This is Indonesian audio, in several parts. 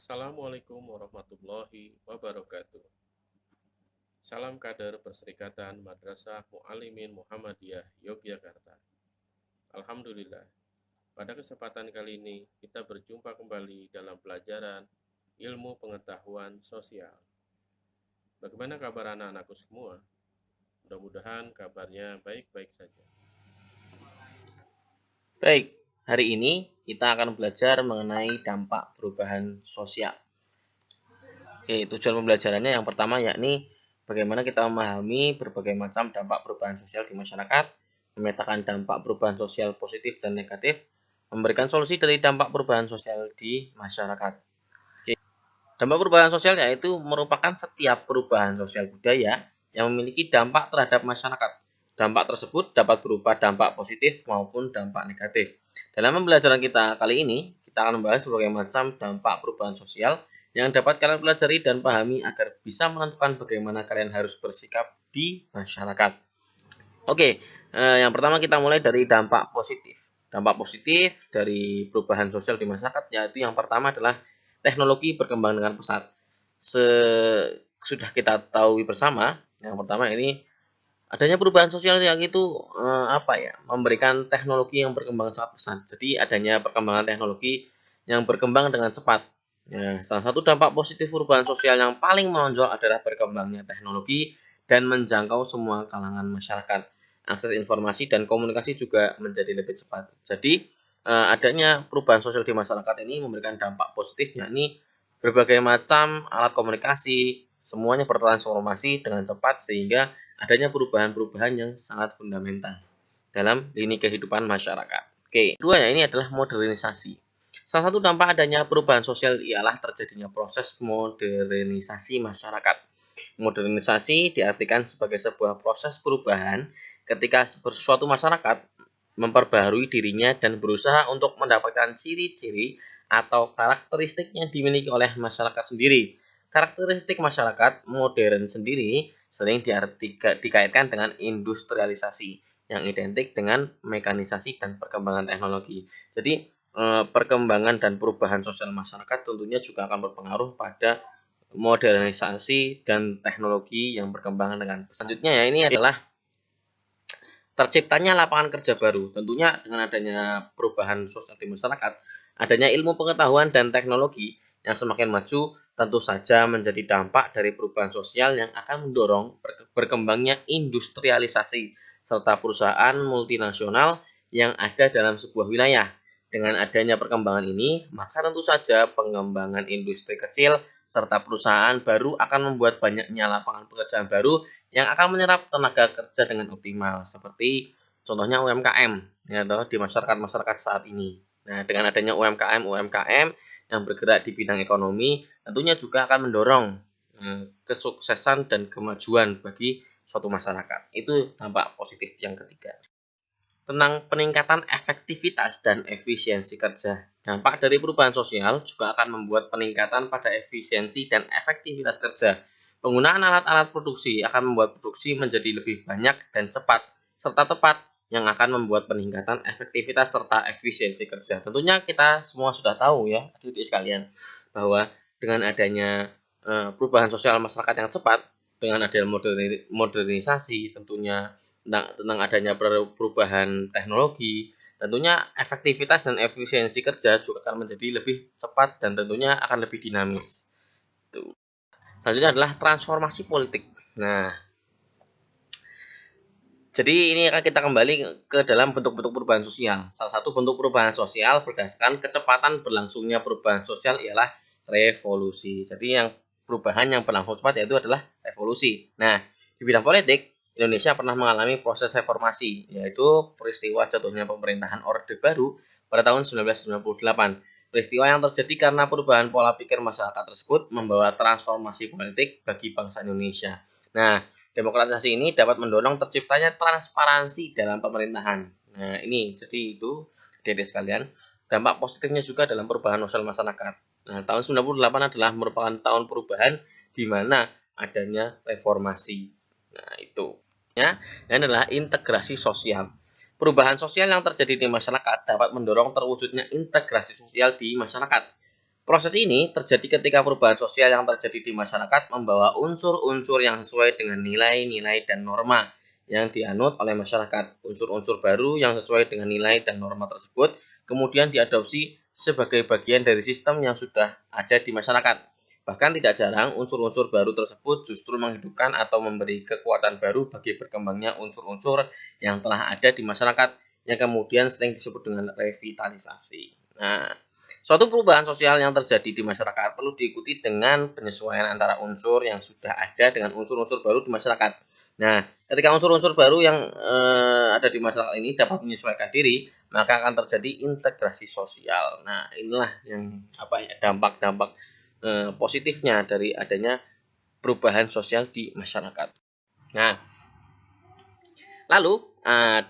Assalamualaikum warahmatullahi wabarakatuh. Salam kader Perserikatan Madrasah Muallimin Muhammadiyah Yogyakarta. Alhamdulillah, pada kesempatan kali ini kita berjumpa kembali dalam pelajaran ilmu pengetahuan sosial. Bagaimana kabar anak-anakku semua? Mudah-mudahan kabarnya baik-baik saja. Baik, hari ini kita akan belajar mengenai dampak perubahan sosial. Oke, tujuan pembelajarannya yang pertama yakni bagaimana kita memahami berbagai macam dampak perubahan sosial di masyarakat, memetakan dampak perubahan sosial positif dan negatif, memberikan solusi dari dampak perubahan sosial di masyarakat. Oke. Dampak perubahan sosial yaitu merupakan setiap perubahan sosial budaya yang memiliki dampak terhadap masyarakat. Dampak tersebut dapat berupa dampak positif maupun dampak negatif. Dalam pembelajaran kita kali ini, kita akan membahas berbagai macam dampak perubahan sosial yang dapat kalian pelajari dan pahami agar bisa menentukan bagaimana kalian harus bersikap di masyarakat. Oke, yang pertama kita mulai dari dampak positif. Dampak positif dari perubahan sosial di masyarakat yaitu yang pertama adalah teknologi berkembang dengan pesat. Sudah kita tahu bersama, yang pertama ini adanya perubahan sosial yang itu memberikan teknologi yang berkembang sangat pesat. Jadi adanya perkembangan teknologi yang berkembang dengan cepat. Ya, salah satu dampak positif perubahan sosial yang paling menonjol adalah berkembangnya teknologi dan menjangkau semua kalangan masyarakat. Akses informasi dan komunikasi juga menjadi lebih cepat. Jadi adanya perubahan sosial di masyarakat ini memberikan dampak positif, yakni berbagai macam alat komunikasi semuanya bertransformasi dengan cepat sehingga adanya perubahan-perubahan yang sangat fundamental dalam lini kehidupan masyarakat. Oke, kedua ini adalah modernisasi. Salah satu dampak adanya perubahan sosial ialah terjadinya proses modernisasi masyarakat. Modernisasi diartikan sebagai sebuah proses perubahan ketika suatu masyarakat memperbaharui dirinya dan berusaha untuk mendapatkan ciri-ciri atau karakteristik yang dimiliki oleh masyarakat sendiri. Karakteristik masyarakat modern sendiri sering dikaitkan dengan industrialisasi yang identik dengan mekanisasi dan perkembangan teknologi. Jadi perkembangan dan perubahan sosial masyarakat tentunya juga akan berpengaruh pada modernisasi dan teknologi yang berkembang dengan pesat. Selanjutnya ya ini adalah terciptanya lapangan kerja baru. Tentunya dengan adanya perubahan sosial di masyarakat, adanya ilmu pengetahuan dan teknologi yang semakin maju tentu saja menjadi dampak dari perubahan sosial yang akan mendorong berkembangnya industrialisasi serta perusahaan multinasional yang ada dalam sebuah wilayah. Dengan adanya perkembangan ini, maka tentu saja pengembangan industri kecil serta perusahaan baru akan membuat banyaknya lapangan pekerjaan baru yang akan menyerap tenaga kerja dengan optimal, seperti contohnya UMKM ya di masyarakat-masyarakat saat ini. Nah, dengan adanya UMKM yang bergerak di bidang ekonomi, tentunya juga akan mendorong kesuksesan dan kemajuan bagi suatu masyarakat. Itu dampak positif yang ketiga. Tentang peningkatan efektivitas dan efisiensi kerja. Dampak dari perubahan sosial juga akan membuat peningkatan pada efisiensi dan efektivitas kerja. Penggunaan alat-alat produksi akan membuat produksi menjadi lebih banyak dan cepat, serta tepat, yang akan membuat peningkatan efektivitas serta efisiensi kerja. Tentunya kita semua sudah tahu ya, adik-adik sekalian, bahwa dengan adanya perubahan sosial masyarakat yang cepat, dengan adanya modernisasi tentunya tentang adanya perubahan teknologi, tentunya efektivitas dan efisiensi kerja juga akan menjadi lebih cepat dan tentunya akan lebih dinamis. Tuh. Selanjutnya adalah transformasi politik. Nah, jadi ini akan kita kembali ke dalam bentuk-bentuk perubahan sosial. Salah satu bentuk perubahan sosial berdasarkan kecepatan berlangsungnya perubahan sosial ialah revolusi. Jadi yang perubahan yang berlangsung cepat yaitu adalah revolusi. Nah, di bidang politik, Indonesia pernah mengalami proses reformasi, yaitu peristiwa jatuhnya pemerintahan Orde Baru pada tahun 1998. Peristiwa yang terjadi karena perubahan pola pikir masyarakat tersebut membawa transformasi politik bagi bangsa Indonesia. Nah, demokratisasi ini dapat mendorong terciptanya transparansi dalam pemerintahan. Nah, ini jadi itu adik-adik sekalian, dampak positifnya juga dalam perubahan sosial masyarakat. Nah, tahun 98 adalah merupakan tahun perubahan di mana adanya reformasi. Nah, itu. Ya, dan adalah integrasi sosial. Perubahan sosial yang terjadi di masyarakat dapat mendorong terwujudnya integrasi sosial di masyarakat. Proses ini terjadi ketika perubahan sosial yang terjadi di masyarakat membawa unsur-unsur yang sesuai dengan nilai-nilai dan norma yang dianut oleh masyarakat. Unsur-unsur baru yang sesuai dengan nilai dan norma tersebut kemudian diadopsi sebagai bagian dari sistem yang sudah ada di masyarakat. Bahkan tidak jarang unsur-unsur baru tersebut justru menghidupkan atau memberi kekuatan baru bagi berkembangnya unsur-unsur yang telah ada di masyarakat yang kemudian sering disebut dengan revitalisasi. Nah, suatu perubahan sosial yang terjadi di masyarakat perlu diikuti dengan penyesuaian antara unsur yang sudah ada dengan unsur-unsur baru di masyarakat. Nah, ketika unsur-unsur baru yang ada di masyarakat ini dapat menyesuaikan diri, maka akan terjadi integrasi sosial. Nah, inilah yang dampak-dampak positifnya dari adanya perubahan sosial di masyarakat. Nah, lalu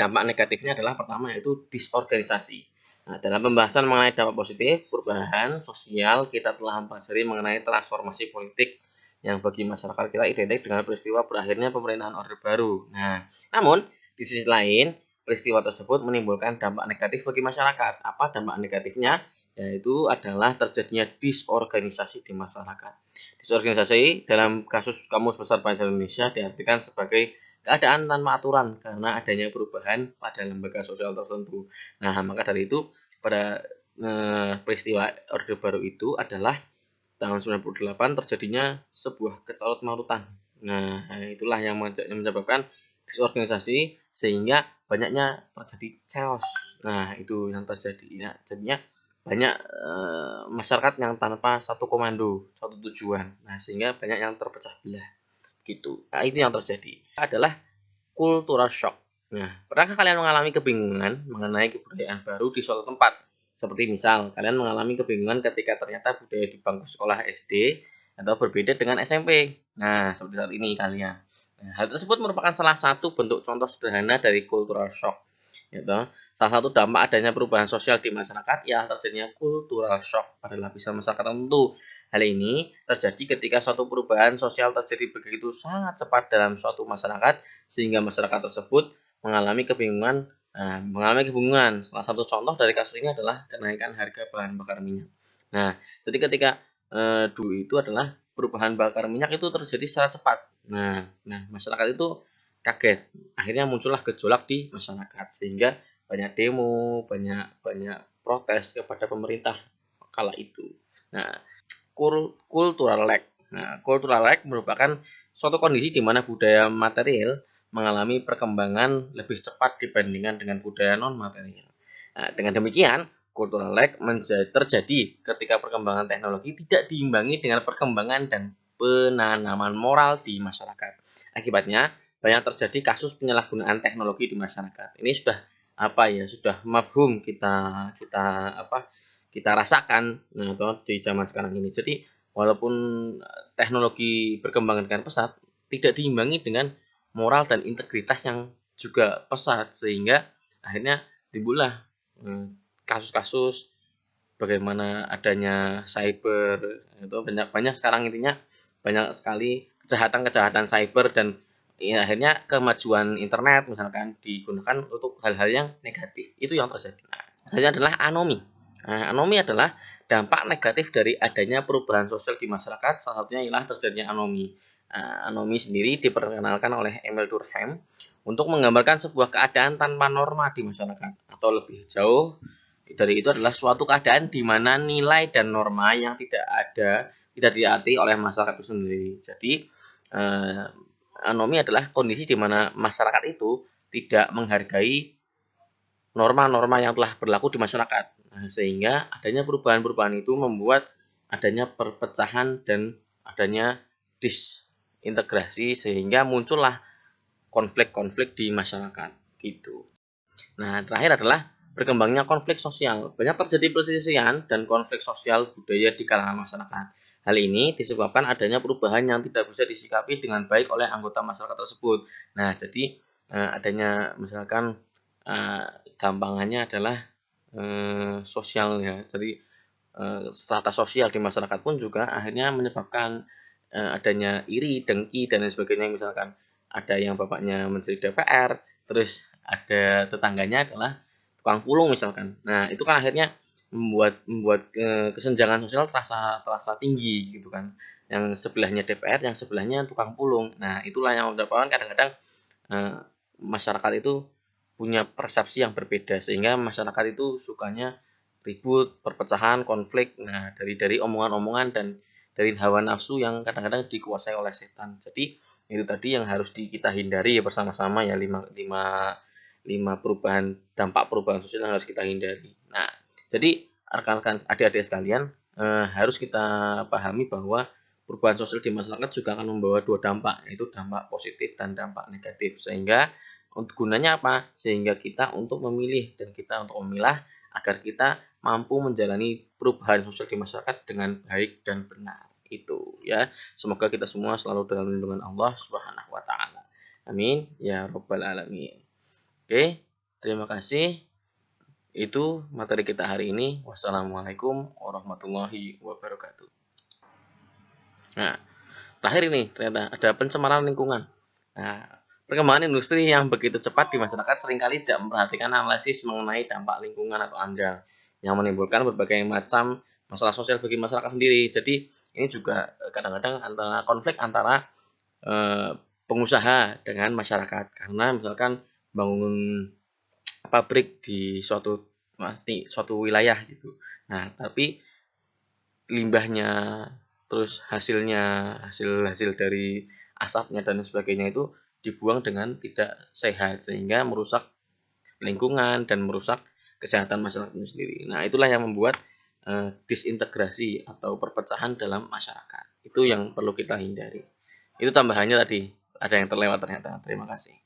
dampak negatifnya adalah pertama yaitu disorganisasi. Nah, dalam pembahasan mengenai dampak positif perubahan sosial, kita telah mempelajari mengenai transformasi politik yang bagi masyarakat kita identik dengan peristiwa berakhirnya pemerintahan Orde Baru. Nah, namun di sisi lain, peristiwa tersebut menimbulkan dampak negatif bagi masyarakat. Apa dampak negatifnya? Yaitu adalah terjadinya disorganisasi di masyarakat. Disorganisasi dalam kasus Kamus Besar Bahasa Indonesia diartikan sebagai keadaan tanpa aturan karena adanya perubahan pada lembaga sosial tertentu. Nah, maka dari itu pada peristiwa Orde Baru itu adalah tahun 98 terjadinya sebuah kecarut-marutan. Nah, itulah yang menyebabkan disorganisasi sehingga banyaknya terjadi chaos. Nah, itu yang terjadi. Ya, jadinya banyak masyarakat yang tanpa satu komando, satu tujuan. Nah, sehingga banyak yang terpecah belah. Gitu. Nah, itu yang terjadi. Adalah cultural shock. Nah, pernahkah kalian mengalami kebingungan mengenai kebudayaan baru di suatu tempat? Seperti misal, kalian mengalami kebingungan ketika ternyata budaya di bangku sekolah SD atau berbeda dengan SMP. Nah, seperti saat ini kalian. Nah, hal tersebut merupakan salah satu bentuk contoh sederhana dari cultural shock. Gitu. Salah satu dampak adanya perubahan sosial di masyarakat ya terjadinya cultural shock pada lapisan masyarakat tertentu. Hal ini terjadi ketika suatu perubahan sosial terjadi begitu sangat cepat dalam suatu masyarakat sehingga masyarakat tersebut mengalami kebingungan. Nah, mengalami kebingungan. Salah satu contoh dari kasus ini adalah kenaikan harga bahan bakar minyak. Nah, jadi ketika dulu itu adalah perubahan bakar minyak itu terjadi secara cepat. Nah, masyarakat itu kaget. Akhirnya muncullah gejolak di masyarakat sehingga banyak demo, banyak protes kepada pemerintah kala itu. Nah, cultural lag. Nah, cultural lag merupakan suatu kondisi di mana budaya material mengalami perkembangan lebih cepat dibandingkan dengan budaya non material. Nah, dengan demikian, cultural lag terjadi ketika perkembangan teknologi tidak diimbangi dengan perkembangan dan penanaman moral di masyarakat. Akibatnya, banyak terjadi kasus penyalahgunaan teknologi di masyarakat. Ini sudah mafhum kita rasakan di zaman sekarang ini. Jadi walaupun teknologi berkembang dengan pesat, tidak diimbangi dengan moral dan integritas yang juga pesat sehingga akhirnya timbullah kasus-kasus bagaimana adanya cyber itu banyak sekarang intinya banyak sekali kejahatan cyber dan ya, akhirnya kemajuan internet misalkan digunakan untuk hal-hal yang negatif itu yang terjadi. Selanjutnya adalah anomi. Nah, anomi adalah dampak negatif dari adanya perubahan sosial di masyarakat. Salah satunya ialah terjadinya anomi. Anomi sendiri diperkenalkan oleh Emil Durkheim untuk menggambarkan sebuah keadaan tanpa norma di masyarakat atau lebih jauh dari itu adalah suatu keadaan di mana nilai dan norma yang tidak diarti oleh masyarakat itu sendiri. Jadi anomi adalah kondisi di mana masyarakat itu tidak menghargai norma-norma yang telah berlaku di masyarakat. Nah, sehingga adanya perubahan-perubahan itu membuat adanya perpecahan dan adanya disintegrasi sehingga muncullah konflik-konflik di masyarakat gitu. Nah, terakhir adalah berkembangnya konflik sosial. Banyak terjadi perselisihan dan konflik sosial budaya di kalangan masyarakat. Hal ini disebabkan adanya perubahan yang tidak bisa disikapi dengan baik oleh anggota masyarakat tersebut. Nah, jadi adanya misalkan gampangannya adalah sosial ya. Jadi strata sosial di masyarakat pun juga akhirnya menyebabkan adanya iri, dengki dan lain sebagainya. Misalkan ada yang bapaknya Menteri DPR, terus ada tetangganya adalah tukang pulung misalkan. Nah, itu kan akhirnya membuat kesenjangan sosial terasa tinggi gitu kan. Yang sebelahnya DPR, yang sebelahnya tukang pulung. Nah, itulah yang menyebabkan kadang-kadang masyarakat itu punya persepsi yang berbeda, sehingga masyarakat itu sukanya ribut, perpecahan, konflik. Nah, dari omongan-omongan dan dari hawa nafsu yang kadang-kadang dikuasai oleh setan. Jadi itu tadi yang harus kita hindari ya bersama-sama ya, lima dampak perubahan sosial yang harus kita hindari. Nah, jadi rekan-rekan adik-adik sekalian, harus kita pahami bahwa perubahan sosial di masyarakat juga akan membawa dua dampak, yaitu dampak positif dan dampak negatif. Sehingga gunanya apa? Sehingga kita untuk memilih dan kita untuk memilah agar kita mampu menjalani perubahan sosial di masyarakat dengan baik dan benar. Itu ya. Semoga kita semua selalu dalam lindungan Allah Subhanahu wa taala. Amin ya rabbal alamin. Oke, terima kasih. Itu materi kita hari ini. Wassalamualaikum warahmatullahi wabarakatuh. Nah, terakhir ini ternyata ada pencemaran lingkungan. Nah, perkembangan industri yang begitu cepat di masyarakat seringkali tidak memperhatikan analisis mengenai dampak lingkungan atau AMDAL yang menimbulkan berbagai macam masalah sosial bagi masyarakat sendiri. Jadi ini juga kadang-kadang antara konflik antara pengusaha dengan masyarakat, karena misalkan bangun pabrik di suatu wilayah gitu. Nah, tapi limbahnya, terus hasil dari asapnya dan sebagainya itu dibuang dengan tidak sehat, sehingga merusak lingkungan dan merusak kesehatan masyarakat itu sendiri. Nah, itulah yang membuat disintegrasi atau perpecahan dalam masyarakat. Itu yang perlu kita hindari. Itu tambahannya tadi, ada yang terlewat ternyata. Terima kasih.